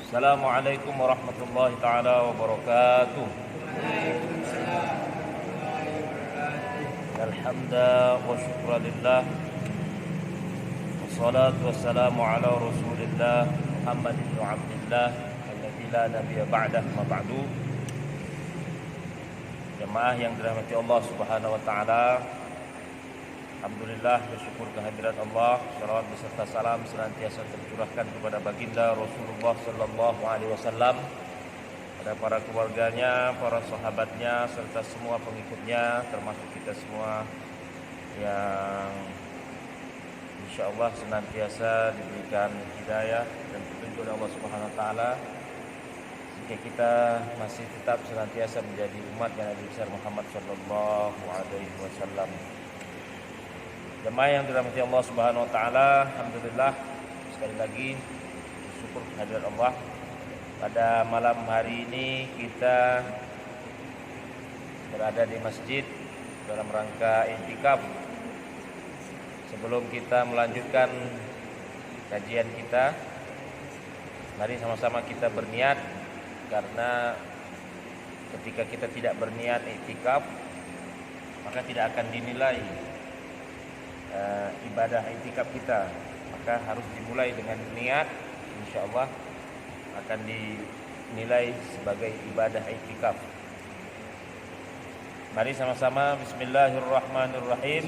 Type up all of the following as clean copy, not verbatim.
Assalamualaikum warahmatullahi taala wabarakatuh. Alhamdulillah wa syukra lillah. Wassalatu wassalamu ala Rasulillah Muhammad bin Abdullah alladzi la nabiyya ba'dah ma ba'du. Jemaah yang dirahmati Allah Subhanahu wa taala, alhamdulillah, bersyukur kehadirat Allah. Salawat beserta salam senantiasa tercurahkan kepada baginda Rasulullah sallallahu alaihi wasallam, pada para keluarganya, para sahabatnya, serta semua pengikutnya, termasuk kita semua yang insyaallah senantiasa diberikan hidayah dan petunjuk oleh Allah Subhanahu wa taala, jika kita masih tetap senantiasa menjadi umat yang Nabi besar Muhammad sallallahu alaihi wasallam. Jemaah yang dirahmati Allah Subhanahu wa taala, alhamdulillah sekali lagi bersyukur kehadirat Allah. Pada malam hari ini kita berada di masjid dalam rangka i'tikaf. Sebelum kita melanjutkan kajian kita, mari sama-sama kita berniat, karena ketika kita tidak berniat i'tikaf, maka tidak akan dinilai ibadah i'tikaf kita. Maka harus dimulai dengan niat, insyaallah akan dinilai sebagai ibadah i'tikaf. Mari sama-sama bismillahirrahmanirrahim.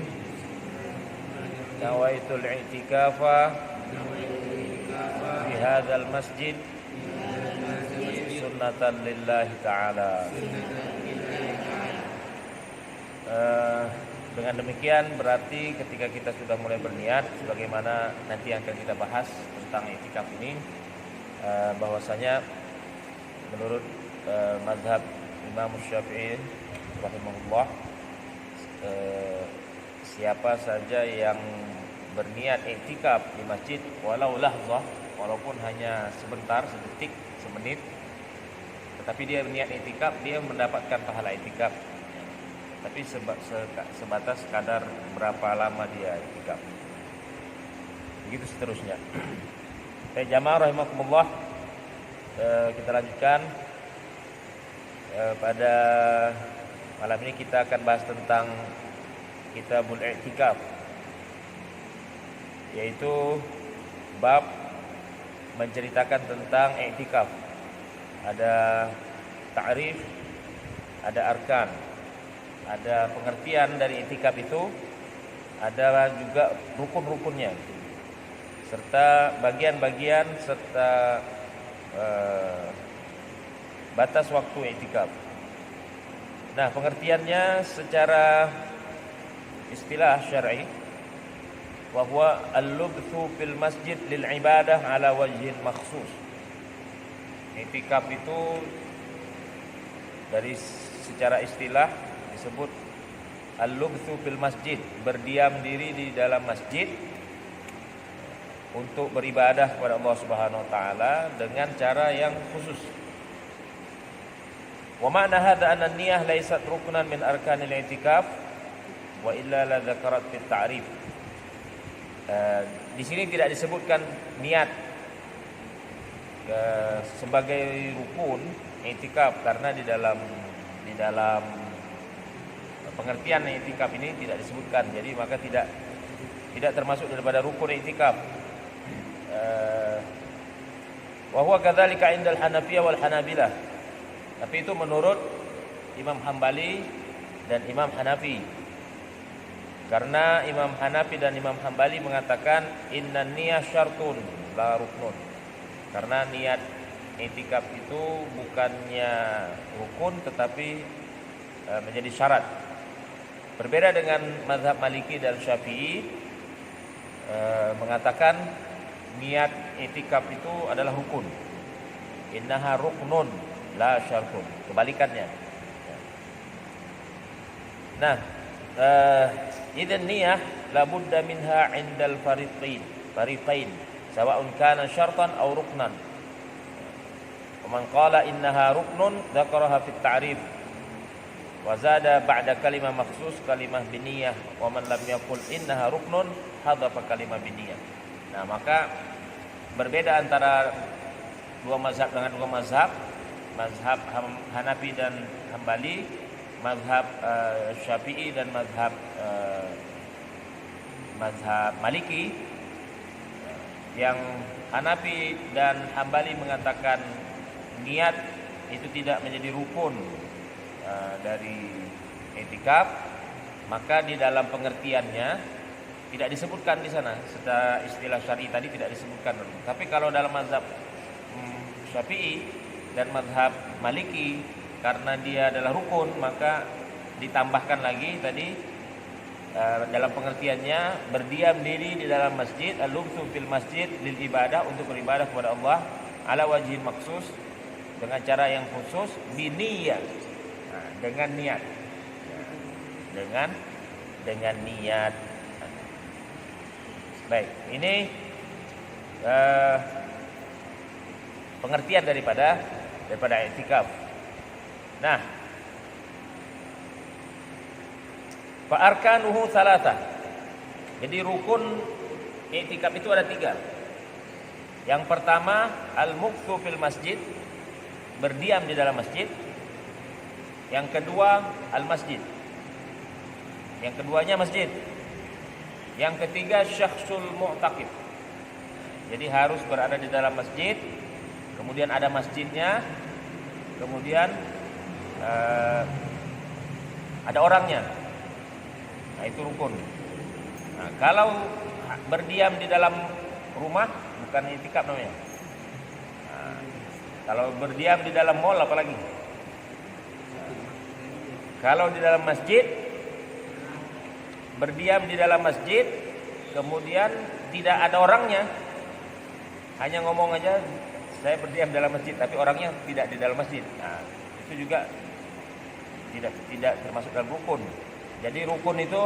Nawaitul i'tikafa fi hadzal masjid sunnatan lillahi ta'ala. Dengan demikian berarti ketika kita sudah mulai berniat, sebagaimana nanti akan kita bahas tentang i'tikaf ini, bahwasanya menurut mazhab Imam Syafi'i rahimahullah, siapa saja yang berniat i'tikaf di masjid walau lahzah, walaupun hanya sebentar, sedetik, semenit, tetapi dia berniat i'tikaf, dia mendapatkan pahala i'tikaf. Tapi sebatas kadar berapa lama dia i'tikaf. Begitu seterusnya. Jamaah rahimakumullah, kita lanjutkan. Pada malam ini kita akan bahas tentang Kitabul I'tikaf, yaitu bab menceritakan tentang i'tikaf. Ada ta'rif, ada arkan, ada pengertian dari i'tikaf itu, ada juga rukun-rukunnya, serta bagian-bagian serta batas waktu i'tikaf. Nah, pengertiannya secara istilah syar'i, wa huwa al-lubthu fil masjid lil ibadah ala wajhin makhsus. I'tikaf itu dari secara istilah disebut al-lubthu fil masjid, berdiam diri di dalam masjid untuk beribadah kepada Allah Subhanahu wa taala dengan cara yang khusus. Wa ma'na hadza anna an-niyah laysat ruknan min arkanil i'tikaf wa illa la dzakarat fit ta'rif. Di sini tidak disebutkan niat sebagai rukun i'tikaf, karena di dalam pengertian i'tikaf ini tidak disebutkan. Jadi maka tidak termasuk daripada rukun i'tikaf. Wa huwa kadzalika 'indal Hanafiyah wal Hanabilah. Tapi itu menurut Imam Hambali dan Imam Hanafi. Karena Imam Hanafi dan Imam Hambali mengatakan innan niyah syartun la ruknun. Karena niat i'tikaf itu bukannya rukun tetapi menjadi syarat. Berbeda dengan mazhab Maliki dan Syafi'i, mengatakan niat i'tikaf itu adalah rukun. Innaha ruknun la syartun. Kebalikannya. Nah, idzan niyah la budda minha 'indal fariqain sawa'un kana syartan aw ruknan. Man qala innaha ruknun dzakaraha fit ta'rif wa zada ba'da kalimah makhsus kalimah biniyah, wa man lam yaqul innaha ruknun hadhafa kalimah biniyah. Nah, maka berbeda antara dua mazhab dengan dua mazhab, mazhab Hanafi dan Hambali, mazhab Syafi'i dan mazhab Maliki. Yang Hanafi dan Hambali mengatakan niat itu tidak menjadi rukun dari i'tikaf, maka di dalam pengertiannya tidak disebutkan di sana. Secara istilah syar'i tadi tidak disebutkan. Tapi kalau dalam mazhab Syafi'i dan mazhab Maliki, karena dia adalah rukun, maka ditambahkan lagi tadi dalam pengertiannya berdiam diri di dalam masjid, al-lubthu fil masjid lil ibadah, untuk beribadah kepada Allah ala wajhin maksus, dengan cara yang khusus, biniyah, dengan niat, dengan niat. Baik, ini pengertian daripada i'tikaf. Nah, fa arkanuhu tsalatsa. Jadi rukun i'tikaf itu ada 3. Yang pertama al-mukthu fil masjid, berdiam di dalam masjid. Yang kedua al-masjid. Yang keduanya masjid. Yang ketiga syakhsul mu'taqib. Jadi harus berada di dalam masjid, kemudian ada masjidnya, kemudian ada orangnya. Nah, itu rukun. Nah, kalau berdiam di dalam rumah bukan i'tikaf namanya. Nah, kalau berdiam di dalam mall apalagi. Kalau di dalam masjid, berdiam di dalam masjid, kemudian tidak ada orangnya, hanya ngomong aja, saya berdiam dalam masjid, tapi orangnya tidak di dalam masjid. Nah, itu juga tidak termasuk dalam rukun. Jadi rukun itu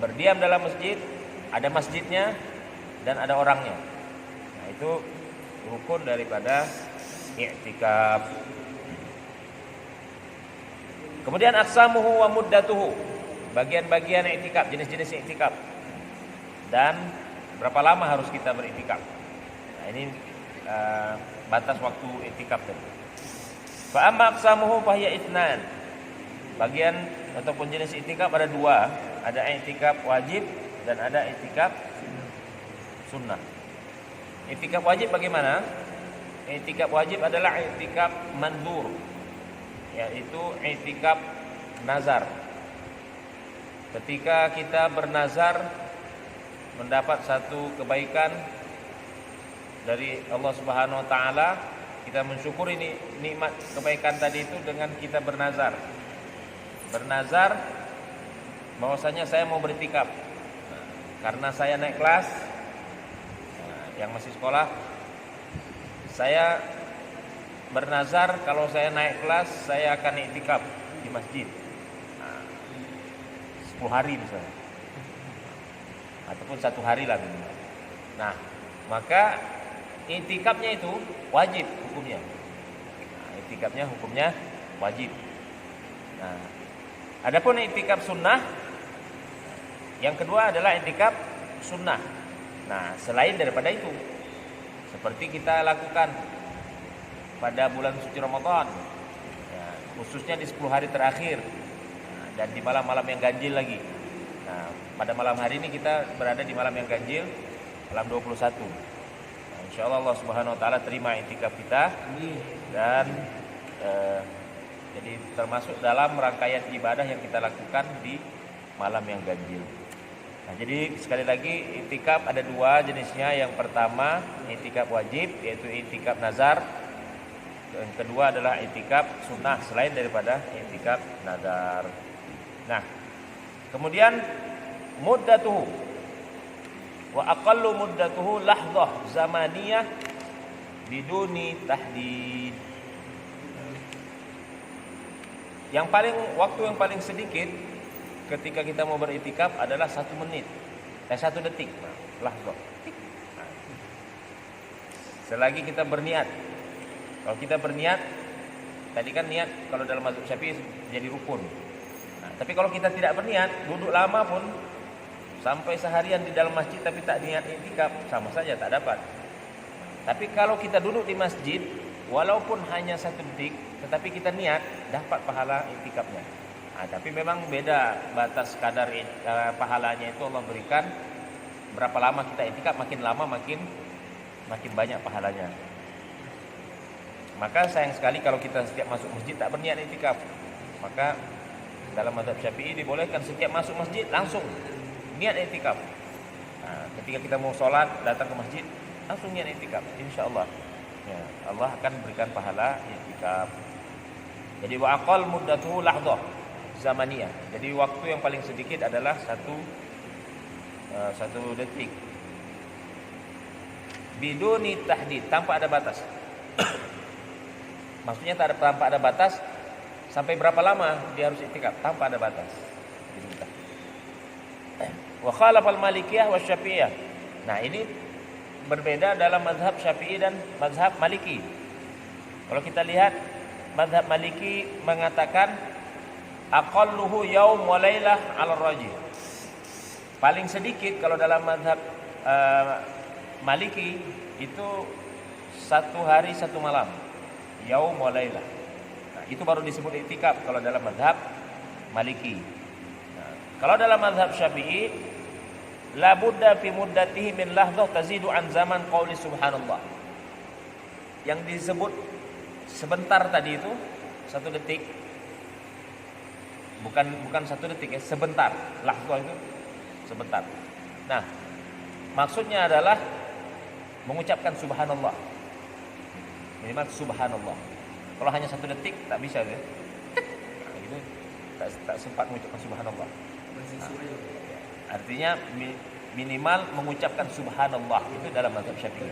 berdiam dalam masjid, ada masjidnya, dan ada orangnya. Nah, itu rukun daripada i'tikaf. Kemudian aqsamuhu wa muddatuhu, bagian-bagian i'tikaf, jenis-jenis i'tikaf, dan berapa lama harus kita beriktikaf. Nah, ini batas waktu i'tikaf tadi. Fa amma aqsamuhu fa hiya itsnan. Bagian ataupun jenis i'tikaf ada 2, ada i'tikaf wajib dan ada i'tikaf sunnah. I'tikaf wajib bagaimana? I'tikaf wajib adalah i'tikaf mandzur, yaitu i'tikaf nazar. Ketika kita bernazar mendapat satu kebaikan dari Allah Subhanahu wa taala, kita mensyukuri nikmat kebaikan tadi itu dengan kita bernazar. Bernazar bahwasanya saya mau beriktikaf. Karena saya naik kelas, yang masih sekolah, saya bernazar kalau saya naik kelas saya akan iktikaf di masjid 10 hari misalnya, ataupun 1 hari lah minimal. Nah, maka iktikafnya itu wajib hukumnya. Nah, iktikafnya hukumnya wajib. Nah, adapun iktikaf sunnah, yang kedua adalah iktikaf sunnah. Nah, selain daripada itu, seperti kita lakukan pada bulan suci Ramadan, ya, khususnya di 10 hari terakhir, dan di malam-malam yang ganjil lagi. Nah, pada malam hari ini kita berada di malam yang ganjil, malam 21. Nah, insyaallah Allah Subhanahu wa taala terima iktikaf kita, dan jadi termasuk dalam rangkaian ibadah yang kita lakukan di malam yang ganjil. Nah, jadi sekali lagi iktikaf ada 2 jenisnya. Yang pertama iktikaf wajib, yaitu iktikaf nazar. Yang kedua adalah iktikaf sunnah selain daripada iktikaf nazar. Nah, kemudian muddatuhu wa aqallu muddatuhu lahdzah zamaniyah biduni tahdid. Waktu yang paling sedikit ketika kita mau beriktikaf adalah 1 menit, 1 detik. Lahdzah. Selagi kita berniat. Kalau kita berniat, tadi kan niat kalau dalam mazhab Syafi'i jadi rukun. Nah, tapi kalau kita tidak berniat, duduk lama pun sampai seharian di dalam masjid tapi tak niat iktikaf, sama saja tak dapat. Tapi kalau kita duduk di masjid, walaupun hanya 1 detik, tetapi kita niat dapat pahala iktikafnya. Tapi memang beda batas kadar pahalanya itu Allah berikan. Berapa lama kita iktikaf, makin lama makin banyak pahalanya. Maka sayang sekali kalau kita setiap masuk masjid tak berniat iktikaf. Maka dalam mazhab Syafi'i dibolehkan setiap masuk masjid langsung niat iktikaf. Ketika kita mau sholat datang ke masjid langsung niat iktikaf, insyaallah ya, Allah akan berikan pahala iktikaf. Jadi wa aqall muddatuhu lahdhah zamaniyah. Jadi waktu yang paling sedikit adalah satu detik. Biduni tahdid, tanpa ada batas. Maksudnya tanpa ada batas sampai berapa lama dia harus iktikaf, tanpa ada batas. Wa khalafal Malikiyah wa Syafi'iyah. Nah, ini berbeda dalam mazhab Syafi'i dan mazhab Maliki. Kalau kita lihat mazhab Maliki mengatakan aqalluhu yaum wa lailah 'ala rajih. Paling sedikit kalau dalam mazhab Maliki itu 1 hari 1 malam. Yaum wa lailah. Nah, itu baru disebut iktikaf kalau dalam mazhab Maliki. Nah, kalau dalam mazhab Syafi'i la budda fi muddatihi min lahdhah tazidu an zaman qauli subhanallah. Yang disebut sebentar tadi itu 1 detik. Bukan 1 detik ya, sebentar. Lahdhah itu sebentar. Nah, maksudnya adalah mengucapkan subhanallah. Minimal subhanallah. Kalau hanya 1 detik tak bisa ya. Nah, itu tak sempat mengucapkan subhanallah. Artinya minimal mengucapkan subhanallah itu dalam mazhab Syafi'i.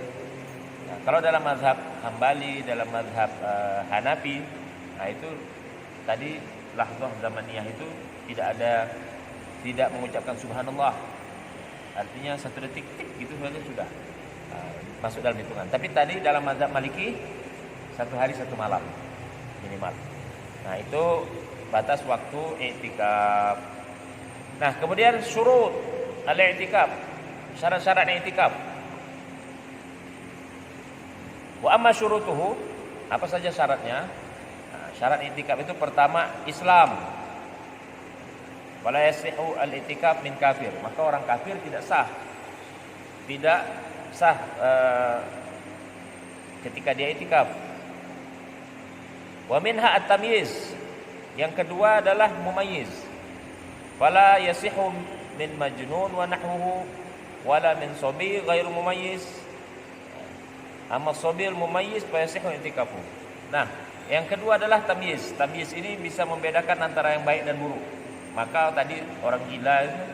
Nah, kalau dalam mazhab Hambali, dalam mazhab Hanafi, nah itu tadi lahdhah zamaniyah itu tidak mengucapkan subhanallah. Artinya 1 detik gitu saja sudah masuk dalam hitungan. Tapi tadi dalam mazhab Maliki 1 hari 1 malam minimal. Nah, itu batas waktu iktikaf. Nah, kemudian syurut al-i'tikaf, syarat-syarat i'tikaf. Wa amma syurutuhu, apa saja syaratnya? Nah, syarat i'tikaf itu pertama Islam. Wala yasihu al-i'tikaf min kafir, maka orang kafir tidak sah ketika dia i'tikaf. Wa minha at-tamyiz, yang kedua adalah mumayyiz. Fala yasihu min majnun wa nahwuhu wala min sabi ghairu mumayyiz. Amma sabil mumayyiz fa yasihu i'tikafu. Nah, yang kedua adalah tamyiz. Tamyiz ini bisa membedakan antara yang baik dan buruk. Maka tadi orang gila itu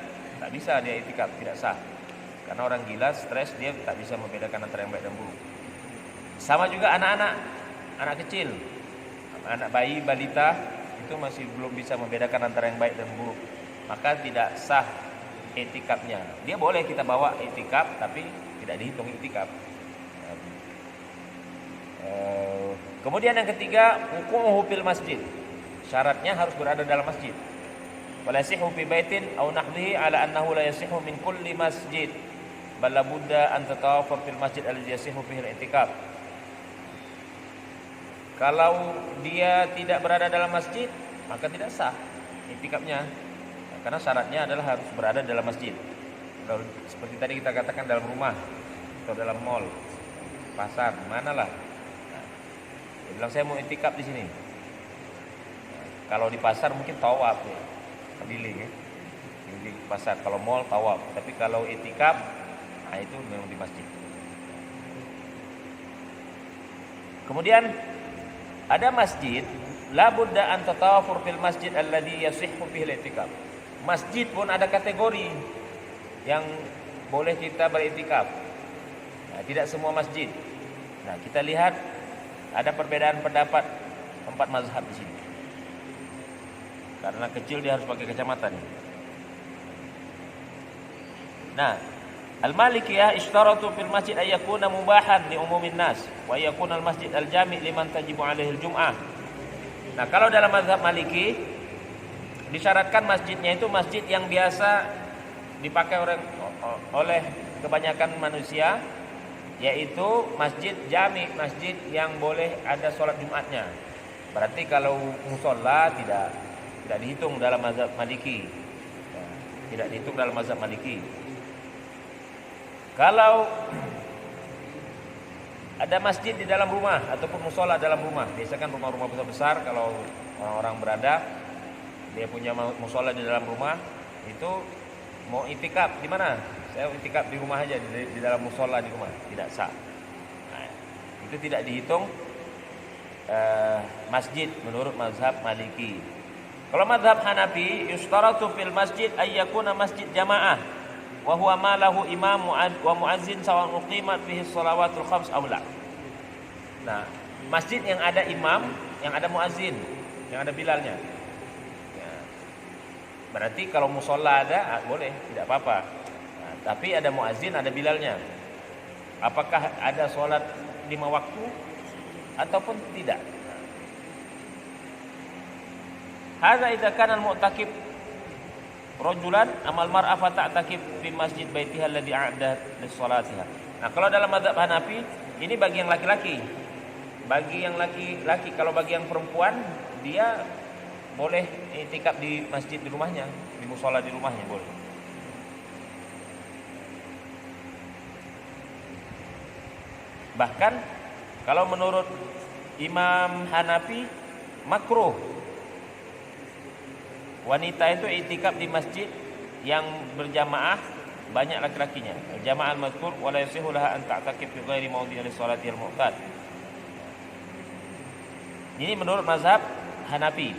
tak bisa dia i'tikaf, tidak sah. Karena orang gila stres, dia tak bisa membedakan antara yang baik dan buruk. Sama juga anak kecil. Anak bayi balita itu masih belum bisa membedakan antara yang baik dan buruk. Maka tidak sah i'tikafnya. Dia boleh kita bawa i'tikaf tapi tidak dihitung i'tikaf. Kemudian yang ketiga, hukumuhu fil masjid. Syaratnya harus berada dalam masjid. Wala yasihu fi baitin aw nahwihi ala annahu la yasihu min kulli masjid. Bal la budda an tatawafar fil masjid alladhi yasihu fihi al-i'tikaf. Kalau dia tidak berada dalam masjid, maka tidak sah i'tikafnya. Karena syaratnya adalah harus berada dalam masjid. Kalau seperti tadi kita katakan dalam rumah atau dalam mall, pasar, manalah. Nah, dia bilang saya mau i'tikaf di sini. Nah, kalau di pasar mungkin tawaf ya, keliling ya. Di pasar, kalau mall tawaf. Tapi kalau i'tikaf, nah itu memang di masjid. Kemudian ada masjid, la budda an tatawafur fil masjid alladhi yasihhu fihi al-i'tikaf. Masjid pun ada kategori yang boleh kita beriktikaf. Nah, tidak semua masjid. Nah, kita lihat ada perbedaan pendapat 4 mazhab di sini. Karena kecil dia harus pakai kacamata nih. Nah, Al-Malikiyah ishtaratu fil masjid ay yakuna mubahan li umumin nas wa yakuna al-masjid al-jami' liman tajibu alaihi al-jum'ah. Nah, kalau dalam mazhab Maliki disyaratkan masjidnya itu masjid yang biasa dipakai oleh kebanyakan manusia, yaitu masjid jami, masjid yang boleh ada sholat Jumatnya. Berarti kalau musola tidak dihitung dalam mazhab Maliki. Ya, tidak dihitung dalam mazhab Maliki. Kalau ada masjid di dalam rumah ataupun musola dalam rumah, biasakan rumah-rumah besar-besar kalau orang-orang berada dia punya musola di dalam rumah, itu mau itikaf di mana? Saya itikaf di rumah aja, di dalam musola di rumah, tidak sah. Nah, itu tidak dihitung masjid menurut mazhab Maliki. Kalau mazhab Hanafi, yustaratu fil masjid ayyakuna masjid jamaah wa huwa ma lahu imam wa muazzin sawa uqimat fihi shalawatul khams aw la. Nah, masjid yang ada imam, yang ada muazzin, yang ada bilalnya. Ya. Berarti kalau musola ada boleh, tidak apa-apa. Nah, tapi ada muazzin, ada bilalnya. Apakah ada sholat 5 waktu ataupun tidak? Hadza idza kana al-mu'takif rajulan amal mar'a fa ta'takif fi masjid baitiha alladhi a'adda lis-salatiha. Nah, kalau dalam mazhab Hanafi ini bagi yang laki-laki. Bagi yang laki-laki, kalau bagi yang perempuan dia boleh i'tikaf di masjid di rumahnya, di musola di rumahnya boleh. Bahkan kalau menurut Imam Hanafi makruh wanita itu i'tikaf di masjid yang berjamaah banyak laki-lakinya. Jamaah al-mazkur wa la yasihu laha an ta'takif fi ghairi mawdi'i lis-salati al-mu'tad. Ini menurut mazhab Hanafi.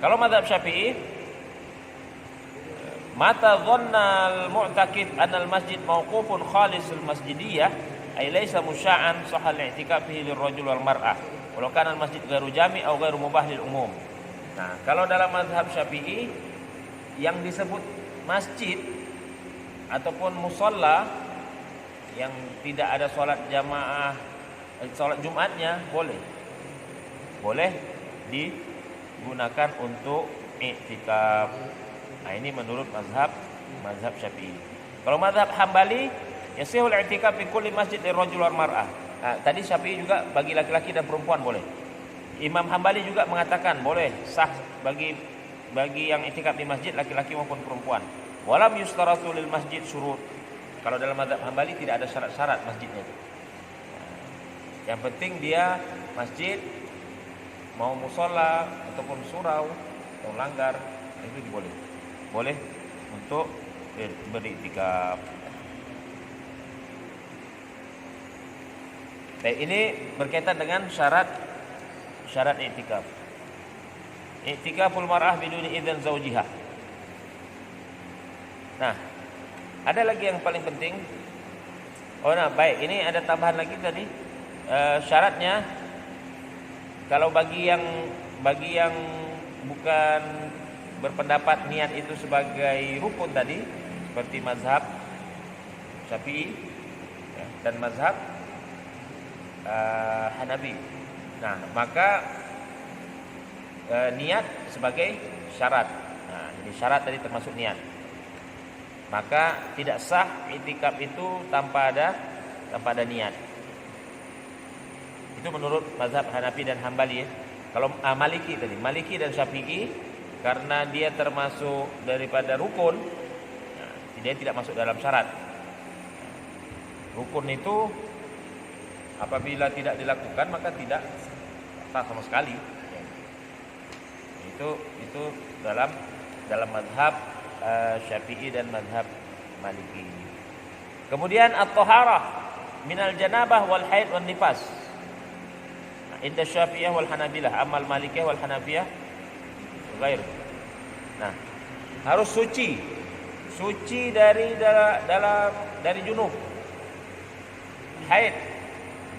Kalau mazhab Syafi'i, mata dhanna al-mu'takif anna al-masjid mawqufun khalis al-masjidiyah ay laysa musya'an sahal i'tikaf fihi lirrajul wal mar'ah walau kana al-masjid ghairu jami' aw ghairu mubah lil umum. Nah, kalau dalam mazhab Syafi'i yang disebut masjid ataupun musola yang tidak ada sholat jamaah, sholat Jumatnya boleh digunakan untuk i'tikaf. Nah, ini menurut mazhab Syafi'i. Kalau mazhab Hambali, yasihul i'tikaf fi kulli masjid lirrajul wal mar'ah. Nah, tadi Syafi'i juga bagi laki-laki dan perempuan boleh. Imam Hambali juga mengatakan boleh sah bagi yang i'tikaf di masjid laki-laki maupun perempuan. Walam yustaratu lil masjid syurut. Kalau dalam mazhab Hambali tidak ada syarat-syarat masjidnya itu. Yang penting dia masjid mau musola ataupun surau atau langgar itu boleh. Boleh untuk beriktikaf. Ini berkaitan dengan syarat i'tikaf. I'tikaful mar'ah biduni idzan zawjiha. Nah, ada lagi yang paling penting. Baik, ini ada tambahan lagi tadi. Syaratnya kalau bagi yang bukan berpendapat niat itu sebagai rukun tadi, seperti mazhab Syafi'i dan mazhab Hanafi. Nah, maka niat sebagai syarat. Nah, jadi syarat tadi termasuk niat. Maka tidak sah i'tikaf itu tanpa ada niat. Itu menurut mazhab Hanafi dan Hambali ya. Kalau Maliki tadi, Maliki dan Syafi'i karena dia termasuk daripada rukun, nah, dia tidak masuk dalam syarat. Rukun itu apabila tidak dilakukan maka tidak sah sama sekali. Itu dalam mazhab Syafi'i dan mazhab Maliki. Kemudian at-taharah minal janabah wal haid wan nifas. Inda Syafi'iyah wal Hanabilah, amal Malikiyah wal Hanafiyah ghair. Nah, harus suci dari junub, haid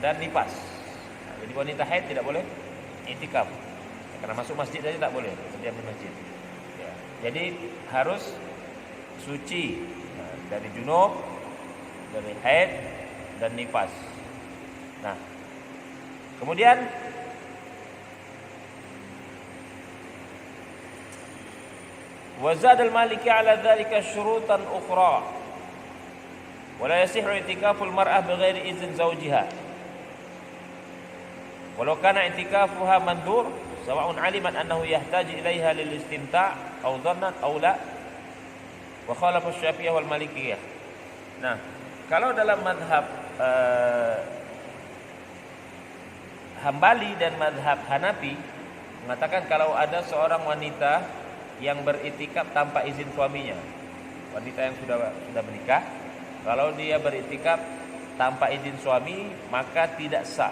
dan nifas. Nah, jadi wanita haid tidak boleh i'tikaf. Karena masuk masjid saja tak boleh, diam di masjid. Ya. Jadi harus suci dari junub, dari haid dan nifas. Nah, kemudian wazad al-Maliki ala dzalika syurutan ukhra. Wala yasihhu i'tikaful mar'ah bighairi izin zawjiha. Walau kana i'tikafuha mandhur sawa'un 'alimat annahu yahtaju ilaiha lil istimta' aw dhannat aw la. Wa khalafa Syafi'iyah wal Malikiyah. Nah, kalau dalam mazhab Hambali dan mazhab Hanafi mengatakan kalau ada seorang wanita yang beriktikaf tanpa izin suaminya, wanita yang sudah menikah, kalau dia beriktikaf tanpa izin suami maka tidak sah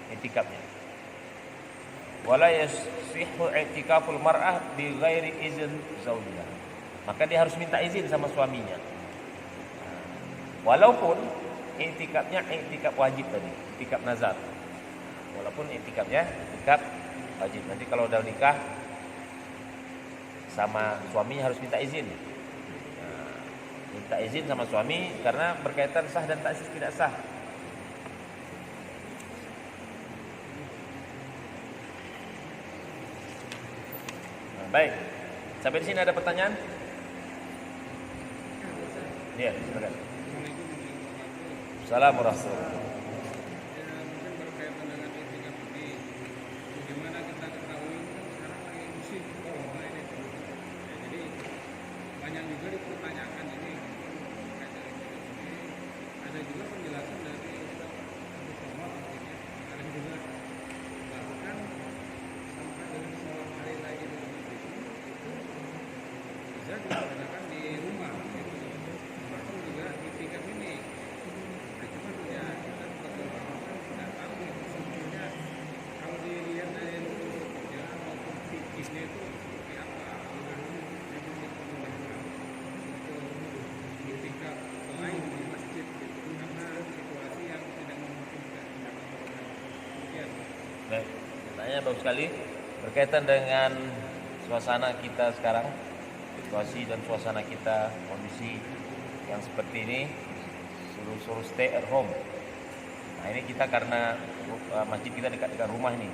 iktikafnya. Wala yasihhu i'tikaful mar'ah bi ghairi izin zaujiha. Maka dia harus minta izin sama suaminya. Walaupun iktikafnya iktikaf wajib tadi, iktikaf nazar. Walaupun iktikafnya iktikaf wajib. Nanti kalau udah nikah sama suaminya harus minta izin. Minta izin sama suami karena berkaitan sah dan tak tidak sah. Baik. Sampai di sini ada pertanyaan? Iya, silakan. Assalamualaikum. Mungkin berkaitan dengan etika ini, bagaimana kita ketahui sekarang lagi musim corona ini, jadi banyak juga dipertanyakan ini terkait dengan etika ini. Ada juga penjelasan dari Ustaz Abu Somad, ada juga bahkan sampai dengan sholat hari lagi itu bisa dilaksanakan di rumah, bahkan juga etika ini. Baik, pertanyaan bagus sekali berkaitan dengan suasana kita sekarang, situasi dan suasana kita, kondisi yang seperti ini, suruh stay at home. Nah ini kita karena masjid kita dekat rumah nih,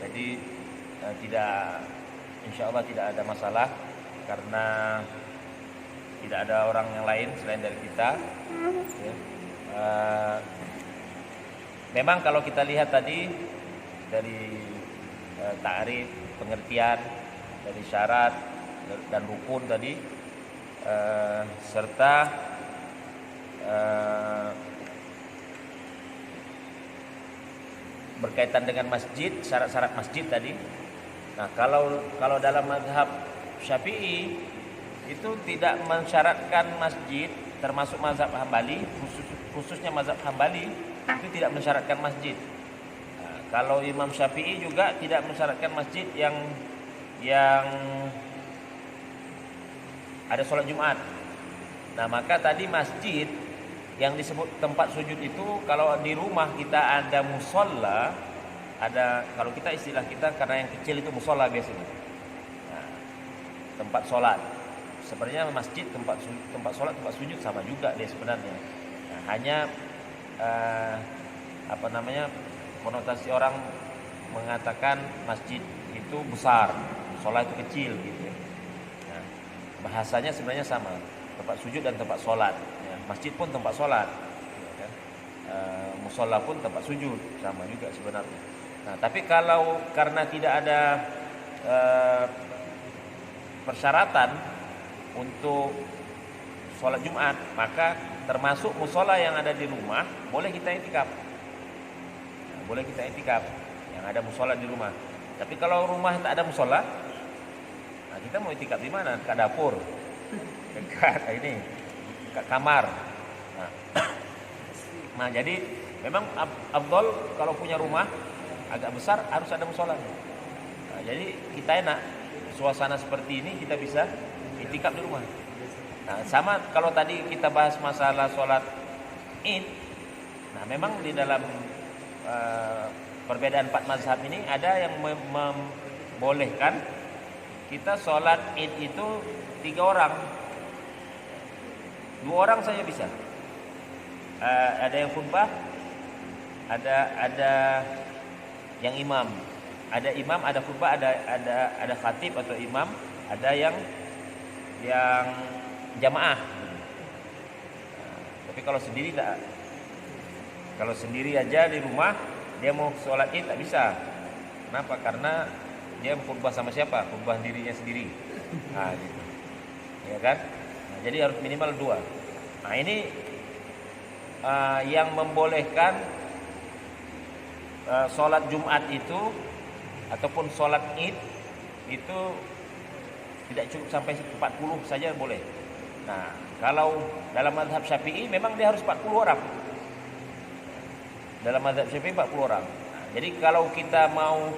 jadi tidak, insya Allah tidak ada masalah karena tidak ada orang yang lain selain dari kita. Ya. Memang kalau kita lihat tadi dari ta'rif, pengertian, dari syarat dan rukun tadi, serta berkaitan dengan masjid, syarat-syarat masjid tadi. Nah, kalau dalam mazhab Syafi'i itu tidak mensyaratkan masjid, termasuk mazhab Hambali, khususnya mazhab Hambali itu tidak mensyaratkan masjid. Kalau Imam Syafi'i juga tidak mensyaratkan masjid yang ada sholat Jumat. Nah maka tadi masjid yang disebut tempat sujud itu kalau di rumah kita ada musola, ada, kalau kita istilah kita karena yang kecil itu musola biasanya. Nah, tempat sholat. Sebenarnya masjid tempat sholat, tempat sujud sama juga dia sebenarnya. Nah, hanya konotasi orang mengatakan masjid itu besar, sholat itu kecil gitu ya. Nah, bahasanya sebenarnya sama, tempat sujud dan tempat sholat ya. Masjid pun tempat sholat ya. Musola pun tempat sujud, sama juga sebenarnya. Nah tapi kalau karena tidak ada persyaratan untuk sholat Jumat, maka termasuk musola yang ada di rumah boleh kita iktikaf. Boleh kita iktikaf yang ada musola di rumah. Tapi kalau rumah tak ada musola, nah kita mau iktikaf di mana? Dekat dapur, dekat ini, dekat kamar. Nah jadi memang afdol kalau punya rumah agak besar harus ada musola. Nah, jadi kita enak suasana seperti ini kita bisa iktikaf di rumah. Nah sama kalau tadi kita bahas masalah sholat Id. Nah memang di dalam perbedaan 4 mazhab ini ada yang membolehkan kita sholat Id itu 3 orang, 2 orang saja bisa. Ada yang khutbah, ada yang imam, ada imam, ada khutbah, ada khatib atau imam, ada yang jamaah. Tapi kalau sendiri tidak. Kalau sendiri aja di rumah dia mau sholat id tak bisa. Kenapa? Karena dia khutbah sama siapa? Khutbah dirinya sendiri. Nah, gitu. Ya kan? Nah, jadi harus minimal 2. Nah, ini yang membolehkan sholat Jumat itu ataupun sholat id itu tidak cukup sampai 40 saja boleh. Nah, kalau dalam mazhab Syafi'i memang dia harus 40 orang. Dalam mazhab Syafi'i 40 orang. Nah, jadi kalau kita mau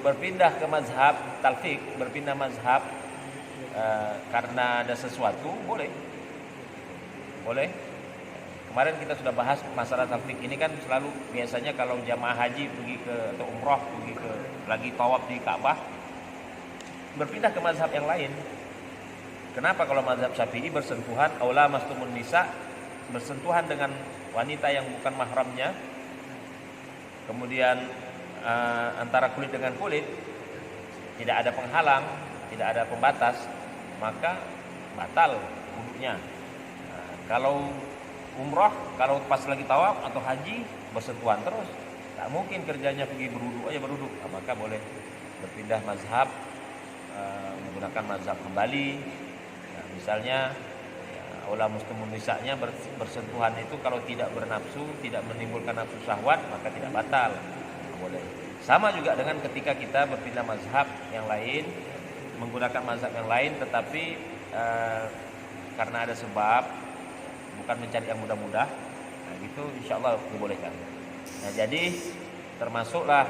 berpindah ke mazhab talfiq, berpindah mazhab karena ada sesuatu, boleh. Boleh. Kemarin kita sudah bahas masalah talfiq ini kan selalu biasanya kalau jamaah haji pergi ke atau umrah pergi ke lagi tawaf di Ka'bah berpindah ke mazhab yang lain. Kenapa? Kalau mazhab Syafi'i bersentuhan aula mastumun nisa, bersentuhan dengan wanita yang bukan mahramnya, kemudian antara kulit dengan kulit tidak ada penghalang, tidak ada pembatas, maka batal wudhunya. Nah, kalau umrah, kalau pas lagi tawaf atau haji bersentuhan terus, tak mungkin kerjanya pergi berwudhu aja berwudhu. Nah, maka boleh berpindah mazhab, menggunakan mazhab kembali. Nah, misalnya aula muslimun nisanya bersentuhan itu kalau tidak bernafsu, tidak menimbulkan nafsu syahwat, maka tidak batal. Boleh. Sama juga dengan ketika kita berpindah mazhab yang lain, menggunakan mazhab yang lain, tetapi karena ada sebab, bukan mencari yang mudah-mudah, nah gitu insya Allah dibolehkan. Nah, jadi termasuklah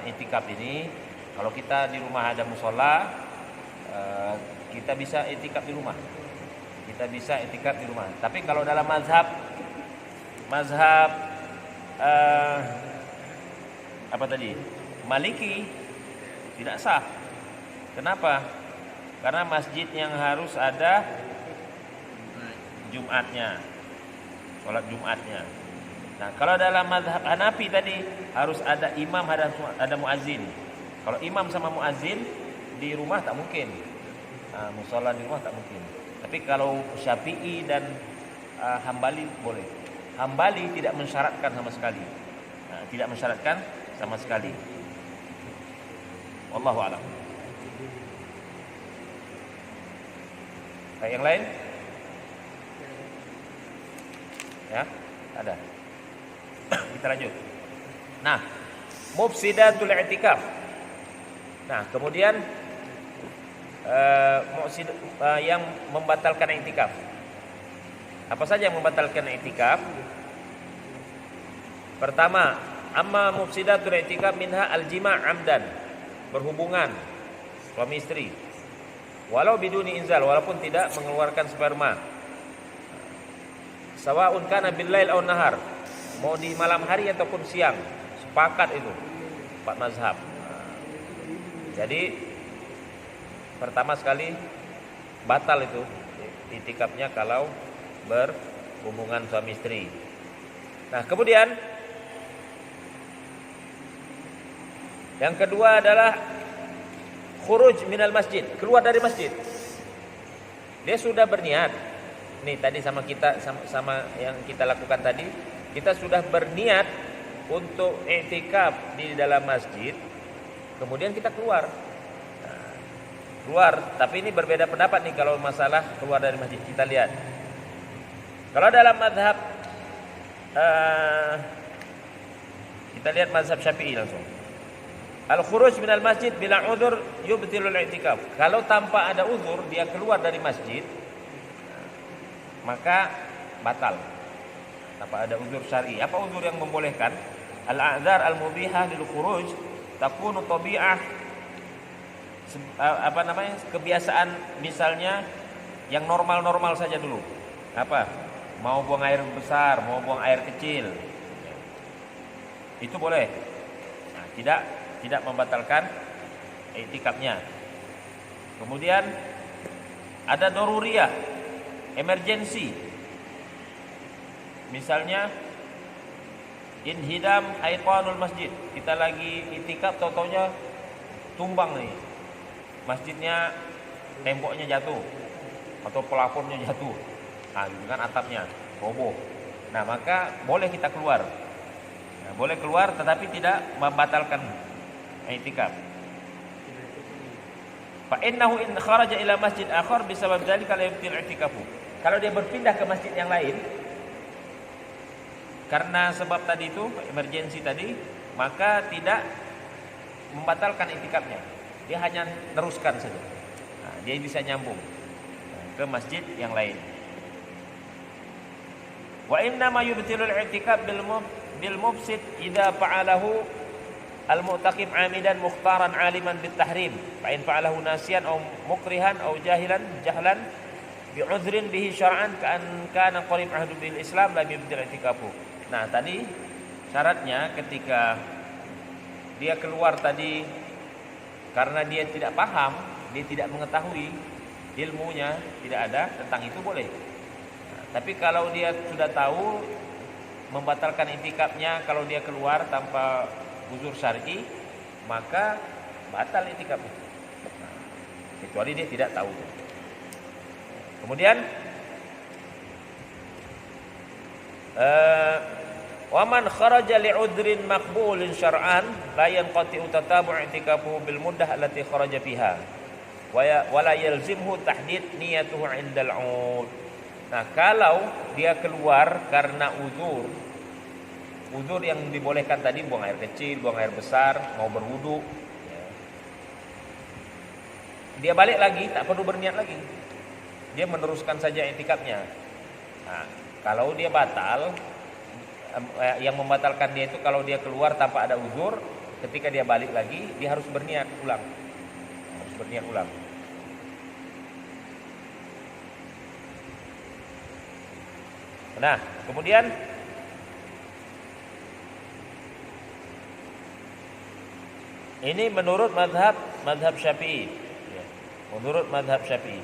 itikaf ini, kalau kita di rumah ada musola, kita bisa itikaf di rumah. Kita bisa itikaf di rumah. Tapi kalau dalam mazhab apa tadi? Maliki tidak sah. Kenapa? Karena masjid yang harus ada Jumatnya, sholat Jumatnya. Nah, kalau dalam mazhab Hanafi tadi harus ada imam, ada muazin. Kalau imam sama muazin di rumah tak mungkin. Nah, musola di rumah tak mungkin. Tapi kalau Syafi'i dan Hambali boleh. Hambali tidak mensyaratkan sama sekali. Nah, tidak mensyaratkan sama sekali. Wallahu a'lam. Yang lain? Ya, ada. Kita lanjut. Nah, mufsidatul i'tikaf. Nah, kemudian yang membatalkan i'tikaf. Apa saja yang membatalkan i'tikaf? Pertama, amma mufsidatul i'tikaf minha al-jima' amdan, berhubungan suami istri. Walau biduni inzal, walaupun tidak mengeluarkan sperma. Sawa'un kana bil lail aw nahar, mau di malam hari ataupun siang, sepakat itu 4 mazhab. Jadi pertama sekali batal itu i'tikafnya kalau berhubungan suami istri. Nah, kemudian yang kedua adalah khuruj minal masjid, keluar dari masjid. Dia sudah berniat. Nih tadi sama kita sama yang kita lakukan tadi, kita sudah berniat untuk i'tikaf di dalam masjid, kemudian kita keluar. Nah, keluar, tapi ini berbeda pendapat nih kalau masalah keluar dari masjid. Kita lihat. Kalau dalam mazhab kita lihat mazhab Syafi'i langsung. Al-khuruj minal masjid bila uzur yubtilul i'tikaf. Kalau tanpa ada uzur dia keluar dari masjid, maka batal. Tanpa ada uzur syar'i. Apa uzur yang membolehkan? Al-a'dzar al-mubihah lil khuruj takunu tabi'ah, kebiasaan, misalnya yang normal-normal saja dulu. Apa? Mau buang air besar, mau buang air kecil. Itu boleh. Nah, tidak membatalkan i'tikafnya. Kemudian ada daruriyah, emergensi. Misalnya inhidam haitanul masjid. Kita lagi i'tikaf, tau-taunya tumbang nih. Masjidnya temboknya jatuh atau plafonnya jatuh. Nah, gitu kan, atapnya roboh. Nah, maka boleh kita keluar. Nah, boleh keluar tetapi tidak membatalkan i'tikaf. Fa innahu in kharaja ila masjid akhar bisabab dzalika la yubtil i'tikafu. Kalau dia berpindah ke masjid yang lain karena sebab tadi itu emergensi tadi, maka tidak membatalkan i'tikafnya. Dia hanya teruskan saja. Nah, dia bisa nyambung ke masjid yang lain. Wa inna ma yubtilul i'tikaf bil mufsid idza fa'alahu al-mu'taqib 'amidan mukhtaran 'aliman bit tahrim fa in fa'alahu nasiyan aw mukrihan aw jahlan bi'udhrin bihi syar'an ka an kana qarib ahdu bil Islam la yubtil i'tikafu. Nah, tadi syaratnya ketika dia keluar tadi karena dia tidak paham, dia tidak mengetahui, ilmunya tidak ada tentang itu boleh. Tapi kalau dia sudah tahu membatalkan i'tikafnya kalau dia keluar tanpa uzur syar'i, maka batal i'tikafnya. Kecuali dia tidak tahu. Kemudian wa man kharaja li'udrin maqbulin syar'an la yanqati'u tatabu' i'tikafuhu bil muddah allati kharaja fiha wa la yalzimhu tahdid niyatuhu 'indal 'ud. Nah, kalau dia keluar karena uzur yang dibolehkan tadi, buang air kecil, buang air besar, mau berwudu, dia balik lagi, tak perlu berniat lagi, dia meneruskan saja i'tikafnya. Nah, kalau dia batal, yang membatalkan dia itu kalau dia keluar tanpa ada uzur, ketika dia balik lagi, dia harus berniat ulang, Nah, kemudian ini menurut madhab Syafi'i. Menurut madhab Syafi'i.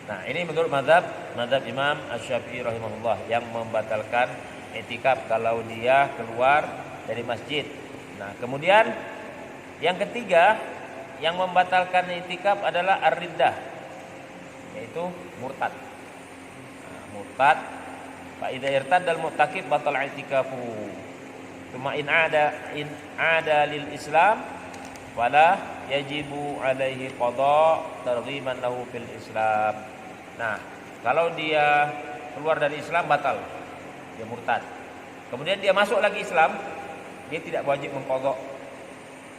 Nah, ini menurut madhab Imam Asy-Syafi'i rahimahullah yang membatalkan i'tikaf kalau dia keluar dari masjid. Nah, kemudian yang ketiga yang membatalkan i'tikaf adalah ar-riddah, yaitu murtad. Nah, murtad fa idza irtadda al-mu'taqib batal i'tikafu. Cuma in ada lil Islam wala yajibu alaihi qada targhiman lahu fil Islam. Nah, kalau dia keluar dari Islam batal, dia murtad. Kemudian dia masuk lagi Islam, dia tidak wajib mengqadha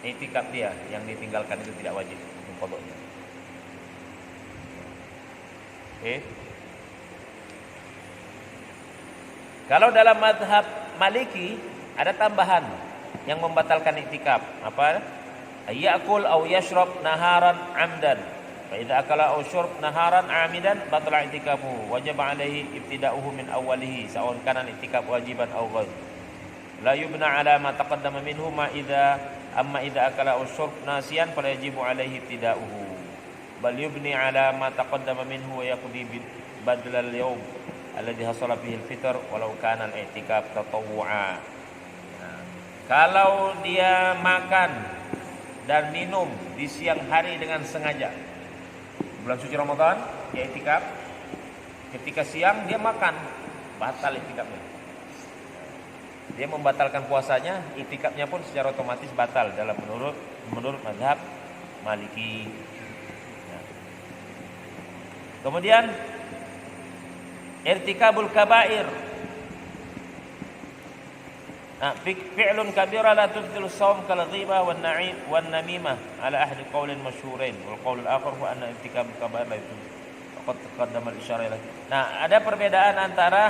i'tikaf dia yang ditinggalkan, itu tidak wajib mengqadhanya. Oke. Kalau dalam mazhab Maliki ada tambahan yang membatalkan i'tikaf. Apa? Ya'kul aw yashrab naharan 'amdan. Fa idza akala aw syurb naharan 'amidan batala i'tikafu. Wajib 'alaihi ibtida'uhu min awwalihi sa'un kana i'tikaf wajiban aw ghair. La yubna 'ala ma taqaddama minhu ma idza akala aw syurb nasiyan fala yajibu 'alaihi ibtida'uhu. Bal yubni 'ala ma taqaddama minhu wa yaqdi badal al-yawm alladhi hasala fihi al-fitr walau kana al-i'tikaf tatawwu'a. Kalau dia makan dan minum di siang hari dengan sengaja, bulan suci Ramadan dia i'tikaf, ketika siang dia makan, batal i'tikafnya. Dia membatalkan puasanya, i'tikafnya pun secara otomatis batal dalam menurut mazhab Maliki. Kemudian irtikabul kabair. Fi'lun kabira la tubtilu shaum kal ghibah wan na'im wan namimah ala ahli qaulin masyhurain wal qaul al-akhar huwa anna irtikabul kabair la yujuz. Faqad taqaddama al-isyarah ila. Nah, ada perbedaan antara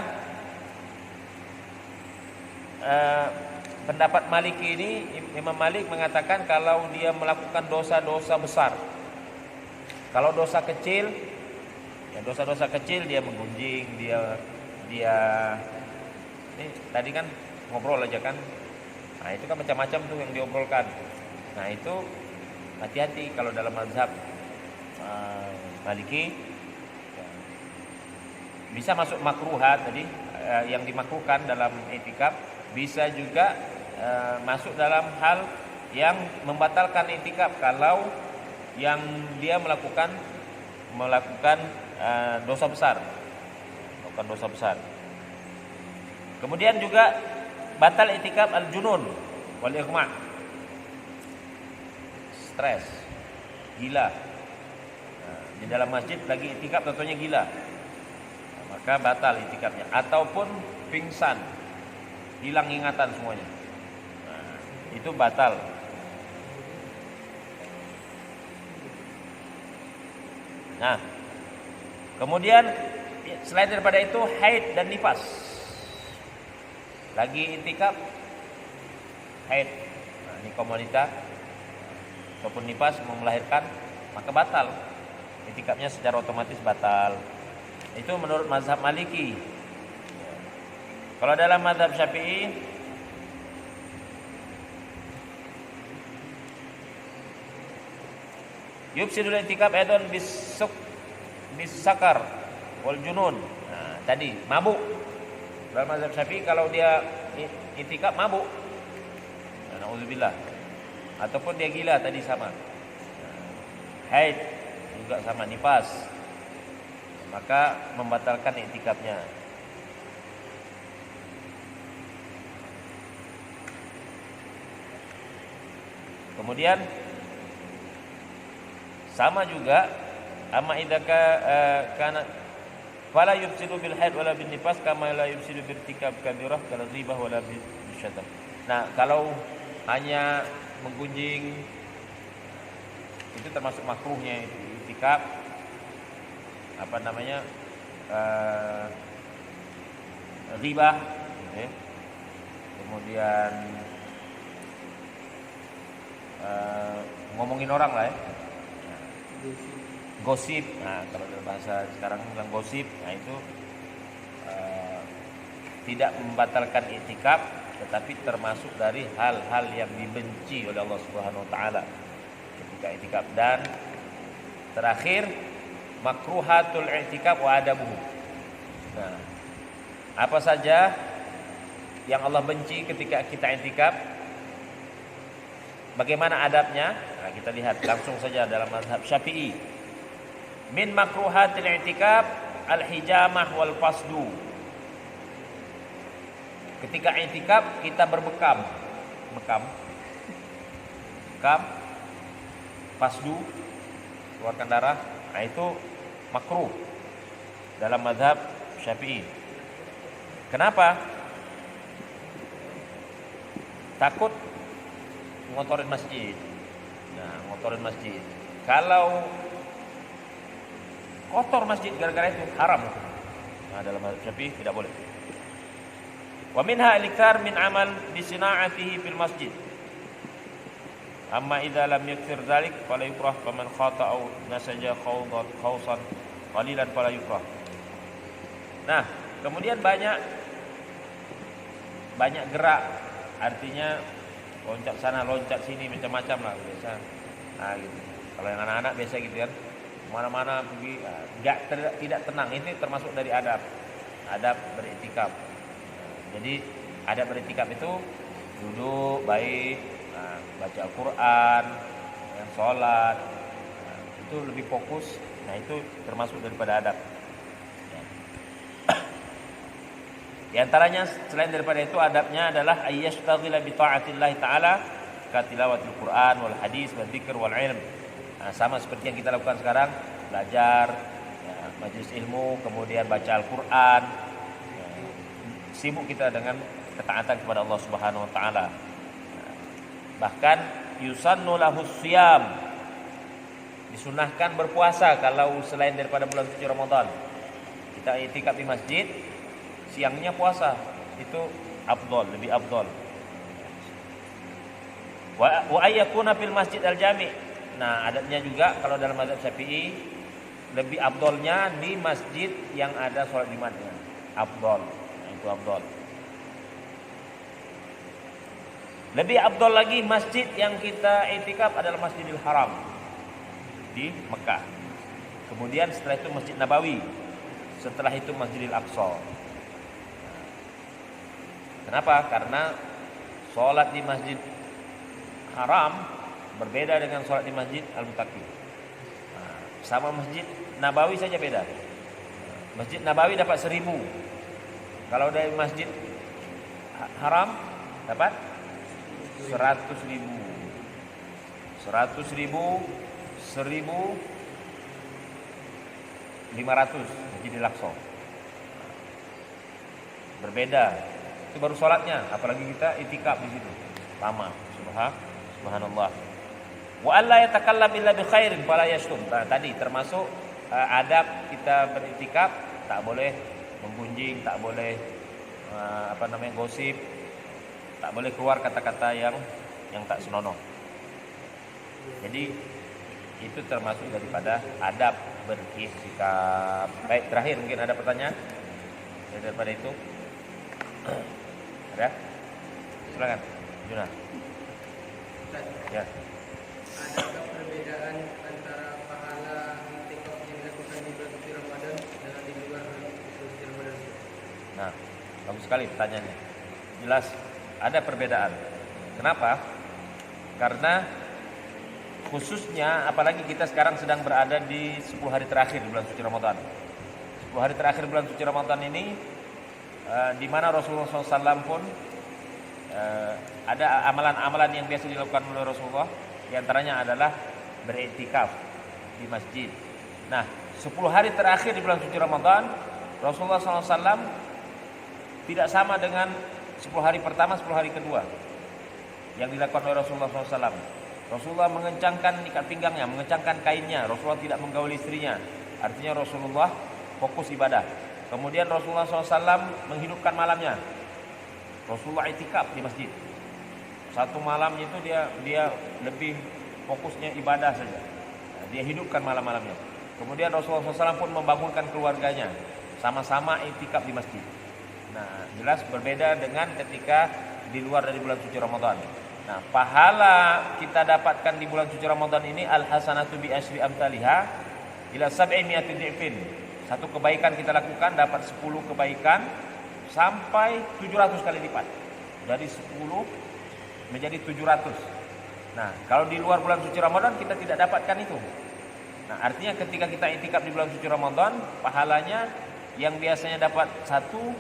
pendapat Maliki ini. Imam Malik mengatakan kalau dia melakukan dosa-dosa besar. Kalau dosa kecil, ya dosa-dosa kecil dia menggunjing, dia ini tadi kan ngobrol aja kan. Nah, itu kan macam-macam tuh yang diobrolkan. Nah, itu hati-hati kalau dalam mazhab Maliki bisa masuk makruhat tadi, yang dimakruhkan dalam i'tikaf, bisa juga masuk dalam hal yang membatalkan i'tikaf kalau yang dia melakukan dosa besar. Melakukan dosa besar. Kemudian juga batal i'tikaf al-junun wal ighma. Stres, gila. Nah, di dalam masjid lagi i'tikaf tentunya gila. Nah, maka batal i'tikafnya, ataupun pingsan, hilang ingatan semuanya. Nah, itu batal. Nah, kemudian selain daripada itu haid dan nifas. Lagi i'tikaf haid, nah, ini kaum wanita ataupun nifas mau melahirkan, maka batal. I'tikafnya secara otomatis batal. Itu menurut mazhab Maliki. Kalau dalam mazhab Syafi'i yufsidul i'tikaf aidan bisakar wal junun. Nah, tadi mabuk. Dalam mazhab Syafi'i kalau dia i'tikaf mabuk, nah, nauzubillah. Ataupun dia gila tadi sama. Nah, haid juga sama, nifas. Maka membatalkan i'tikafnya. Kemudian sama juga amma idza kana fala yufsidu bil haid wala bin nifas kama la yufsidu bil irtikab kabirah kal ghibah wala bil syatam. Nah, kalau hanya menggunjing itu termasuk makruhnya i'tikaf. Apa namanya? Ghibah, okay. Kemudian ngomongin orang lah ya. Gosip. Nah, kalau dalam bahasa sekarang bilang gosip, nah itu tidak membatalkan i'tikaf, tetapi termasuk dari hal-hal yang dibenci oleh Allah Subhanahu wa taala ketika i'tikaf. Dan terakhir makruhatul i'tikaf wa adabuhu. Nah, apa saja yang Allah benci ketika kita i'tikaf, bagaimana adabnya? Nah, kita lihat langsung saja dalam mazhab Syafi'i. Min makruhatil i'tikaf al-hijamah wal fasdu. Ketika i'tikaf kita berbekam, bekam, fasdu, keluarkan darah. Nah, itu makruh dalam mazhab Syafi'i. Kenapa? Takut ngotorin masjid. Nah, ngotorin masjid. Kalau kotor masjid gara-gara itu haram. Nah, dalam mazhab Syafi'i tidak boleh. Wa minha al-ikthar min amal bi sina'atihi fil masjid. Amma idza lam yakthir dzalik fala yukrah faman khata aw nasaja khawsan qalilan fala yukrah. Nah, kemudian banyak gerak, artinya loncat sana loncat sini macam-macam lah biasa. Nah, gitu. Kalau yang anak-anak biasa gitu kan, mana-mana pergi, tidak tenang. Ini termasuk dari adab beriktikaf. Jadi adab beriktikaf itu duduk baik, nah, baca Al-Quran, sholat, nah, itu lebih fokus. Nah, itu termasuk daripada adab. Di antaranya selain daripada itu adabnya adalah ayyashtaghila bi ta'atillah ta'ala ka tilawatil Quran wal hadis wal dzikr wal ilm. Nah, sama seperti yang kita lakukan sekarang, belajar, ya, majelis ilmu, kemudian baca Al-Quran. Ya, sibuk kita dengan ketaatan kepada Allah Subhanahu wa taala. Ya, bahkan yusannu lahus siyam. Disunahkan berpuasa kalau selain daripada bulan suci Ramadan. Kita i'tikaf di masjid, siangnya puasa, itu afdol, lebih afdol. Wa ayyakuna fil masjid al-jami'. Nah, adabnya juga kalau dalam mazhab Syafi'i lebih afdolnya di masjid yang ada sholat Jumatnya. Afdol. Nah, itu afdol. Lebih afdol lagi masjid yang kita i'tikaf adalah Masjidil Haram di Mekah. Kemudian setelah itu Masjid Nabawi. Setelah itu Masjidil Aqsa. Kenapa? Karena sholat di Masjid Haram berbeda dengan sholat di Masjid Al-Muttaqin. sama Masjid Nabawi saja beda. Masjid Nabawi dapat 1.000. Kalau dari Masjid Haram dapat 100.000. 100.000, 1.500 Masjid Al-Aqsa. Berbeda. Itu baru sholatnya, apalagi kita itikaf di situ. Lama. Subhanallah. Wa alla yatakallam illa bi khairin fala yashtum. Tadi termasuk adab kita beritikaf, tak boleh menggunjing, tak boleh gosip, tak boleh keluar kata-kata yang tak senonoh. Jadi itu termasuk daripada adab beriktikaf. Baik, terakhir mungkin ada pertanyaan daripada itu. Ada? Silakan, Juna. Ya. Adakah perbedaan antara pahala i'tikaf yang dilakukan di bulan suci Ramadan dengan di luar bulan suci Ramadan? Nah, bagus sekali pertanyaannya. Jelas ada perbedaan. Kenapa? Karena khususnya apalagi kita sekarang sedang berada di 10 hari terakhir di bulan suci Ramadan. 10 hari terakhir bulan suci Ramadan ini di mana Rasulullah SAW pun ada amalan-amalan yang biasa dilakukan oleh Rasulullah. Di antaranya adalah beriktikaf di masjid. Nah, 10 hari terakhir di bulan suci Ramadan, Rasulullah SAW tidak sama dengan 10 hari pertama, 10 hari kedua yang dilakukan oleh Rasulullah SAW. Rasulullah mengencangkan ikat pinggangnya, mengencangkan kainnya. Rasulullah tidak menggauli istrinya. Artinya Rasulullah fokus ibadah. Kemudian Rasulullah SAW menghidupkan malamnya. Rasulullah itikaf di masjid. Satu malam itu dia lebih fokusnya ibadah saja. Dia hidupkan malam-malamnya. Kemudian Rasulullah SAW pun membangunkan keluarganya. Sama-sama itikaf di masjid. Nah, jelas berbeda dengan ketika di luar dari bulan suci Ramadan. Nah, pahala kita dapatkan di bulan suci Ramadan ini al-hasanatu bi asyri amsalihha ila 700 dhifin. Satu kebaikan kita lakukan dapat 10 kebaikan sampai 700 kali lipat. Dari 10 menjadi 700. Nah, kalau di luar bulan suci Ramadan kita tidak dapatkan itu. Nah, artinya ketika kita itikaf di bulan suci Ramadan, pahalanya yang biasanya dapat 1,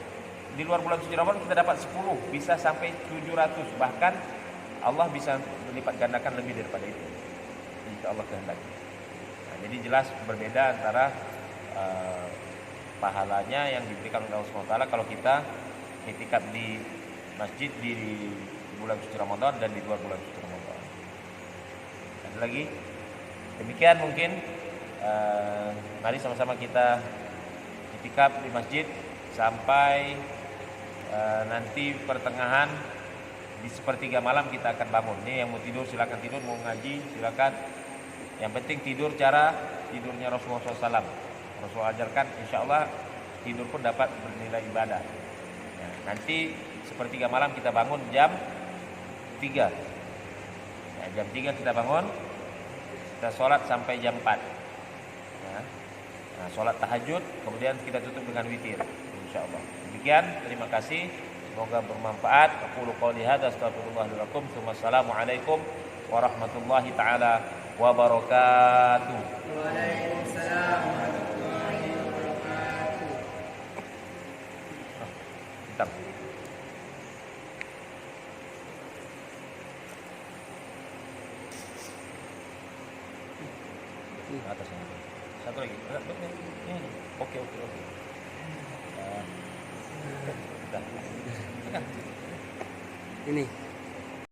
di luar bulan suci Ramadan kita dapat 10, bisa sampai 700. Bahkan Allah bisa melipat gandakan lebih daripada itu jika Allah kehendaki. Nah, jadi jelas berbeda antara pahalanya yang diberikan oleh Allah SWT kalau kita itikaf di masjid di bulan suci Ramadan dan di luar bulan suci Ramadan. Ada lagi? Demikian mungkin mari sama-sama kita itikaf di masjid sampai nanti pertengahan di sepertiga malam kita akan bangun. Ini yang mau tidur silakan tidur, mau ngaji silakan. Yang penting tidur cara tidurnya Rasulullah SAW. Rasulullah ajarkan, insya Allah tidur pun dapat bernilai ibadah. Nah, nanti sepertiga malam kita bangun jam 3. Nah, jam 3 kita bangun, kita sholat sampai jam 4. Nah, sholat tahajud, kemudian kita tutup dengan witir, insya Allah. Demikian, terima kasih. Semoga bermanfaat. Aqulu qouli hadza astaghfirullah li wa lakum. Wassalamualaikum warahmatullahi taala wabarakatuh. Waalaikumsalam warahmatullahi wabarakatuh. Bentar. Atas ini. Satu lagi. Ini. Oke. Ini